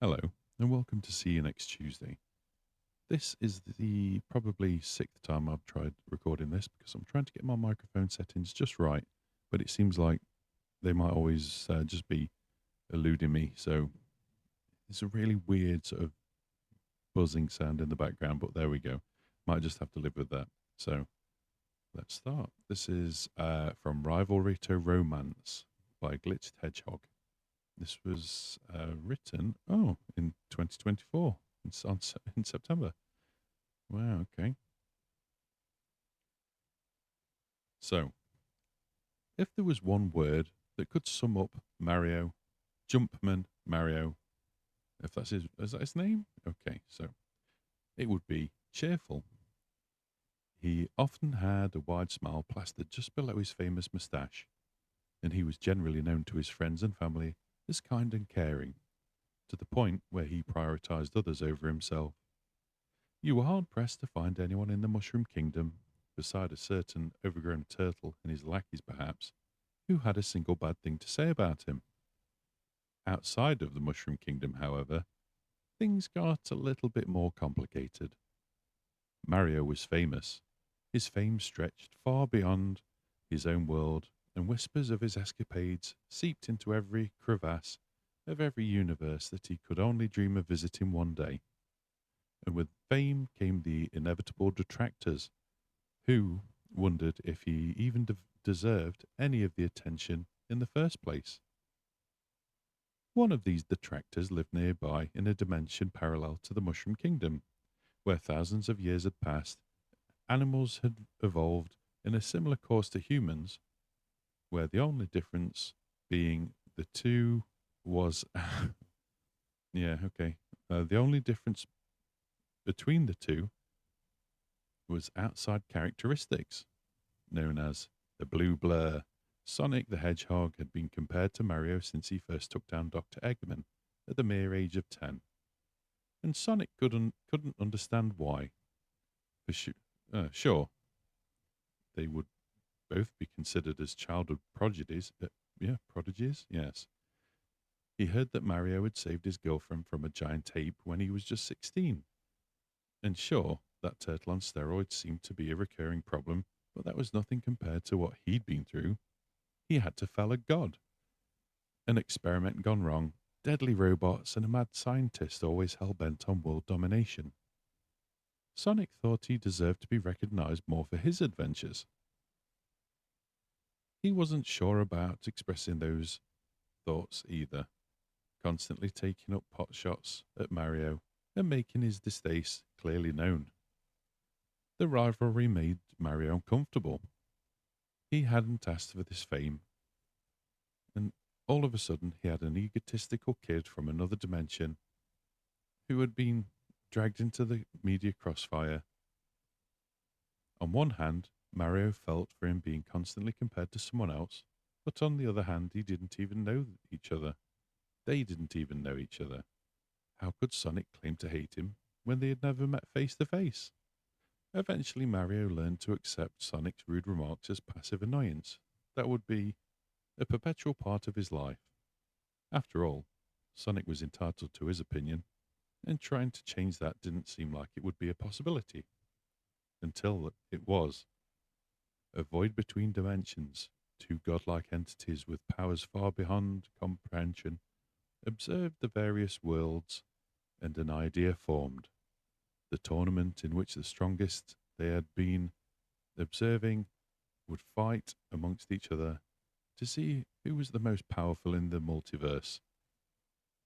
Hello, and welcome to See You Next Tuesday. This is the probably sixth time I've tried recording this because I'm trying to get my microphone settings just right, but it seems like they might always just be eluding me. So it's a really weird sort of buzzing sound in the background, but there we go. Might just have to live with that. So let's start. This is from Rivalry to Romance by Glitched Hedgehog. This was written, in 2024. It's in September. Wow, okay. So, if there was one word that could sum up Mario, Jumpman Mario, if that's is that his name? Okay, so it would be cheerful. He often had a wide smile plastered just below his famous moustache, and he was generally known to his friends and family as kind and caring, to the point where he prioritized others over himself. You were hard pressed to find anyone in the Mushroom Kingdom, beside a certain overgrown turtle and his lackeys perhaps, who had a single bad thing to say about him. Outside of the Mushroom Kingdom, however, things got a little bit more complicated. Mario was famous. His fame stretched far beyond his own world, and whispers of his escapades seeped into every crevasse of every universe that he could only dream of visiting one day. And with fame came the inevitable detractors, who wondered if he even deserved any of the attention in the first place. One of these detractors lived nearby in a dimension parallel to the Mushroom Kingdom, where thousands of years had passed. Animals had evolved in a similar course to humans, where the only difference being the two was, yeah, okay. The only difference between the two was outside characteristics, known as the blue blur. Sonic the Hedgehog had been compared to Mario since he first took down Dr. Eggman at the mere age of 10. And Sonic couldn't understand why. Sure, they would both be considered as childhood prodigies. Prodigies, yes. He heard that Mario had saved his girlfriend from a giant ape when he was just 16. And sure, that turtle on steroids seemed to be a recurring problem, but that was nothing compared to what he'd been through. He had to fell a god. An experiment gone wrong, deadly robots, and a mad scientist always hell bent on world domination. Sonic thought he deserved to be recognized more for his adventures. He wasn't sure about expressing those thoughts either, constantly taking up pot shots at Mario and making his distaste clearly known. The rivalry made Mario uncomfortable. He hadn't asked for this fame, and all of a sudden he had an egotistical kid from another dimension who had been dragged into the media crossfire. On one hand, Mario felt for him being constantly compared to someone else, but on the other hand, he didn't even know each other. They didn't even know each other. How could Sonic claim to hate him when they had never met face to face? Eventually, Mario learned to accept Sonic's rude remarks as passive annoyance. That would be a perpetual part of his life. After all, Sonic was entitled to his opinion, and trying to change that didn't seem like it would be a possibility. Until it was. A void between dimensions, two godlike entities with powers far beyond comprehension, observed the various worlds, and an idea formed. The tournament in which the strongest they had been observing would fight amongst each other to see who was the most powerful in the multiverse.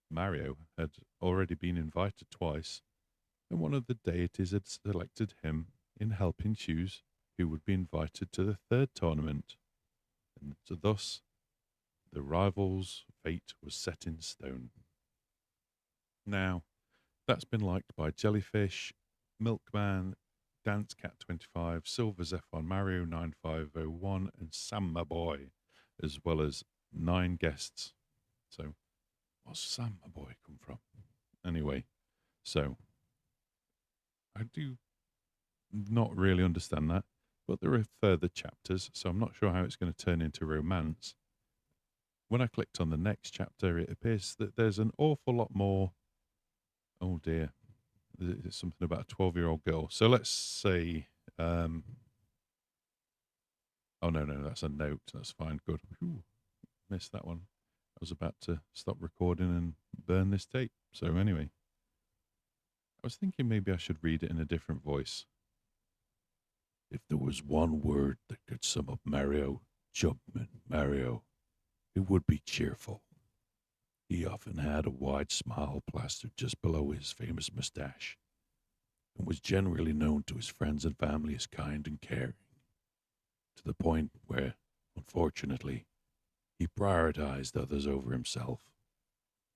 Mario had already been invited twice, and one of the deities had selected him in helping choose who would be invited to the third tournament, and thus the rivals' fate was set in stone. Now, that's been liked by Jellyfish, Milkman, Dance Cat 25, Silver Zephon, Mario 9501, and Sam My Boy, as well as 9 guests. So, what's Sam My Boy come from? Anyway, so I do not really understand that, but there are further chapters, so I'm not sure how it's going to turn into romance. When I clicked on the next chapter, it appears that there's an awful lot more Oh dear. It's something about a 12-year-old girl. So let's say, oh no, that's a note. That's fine. Good. Whew, missed that one. I was about to stop recording and burn this tape. So anyway, I was thinking maybe I should read it in a different voice. If there was one word that could sum up Mario, Jumpman Mario, it would be cheerful. He often had a wide smile plastered just below his famous mustache, and was generally known to his friends and family as kind and caring, to the point where, unfortunately, he prioritized others over himself.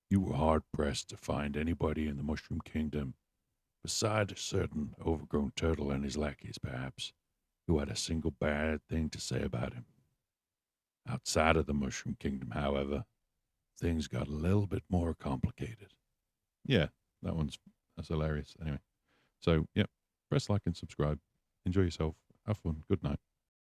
You were hard pressed to find anybody in the Mushroom Kingdom, beside a certain overgrown turtle and his lackeys, perhaps, who had a single bad thing to say about him. Outside of the Mushroom Kingdom, however, things got a little bit more complicated. Yeah, that's hilarious. Anyway, so yeah, press like and subscribe. Enjoy yourself. Have fun. Good night.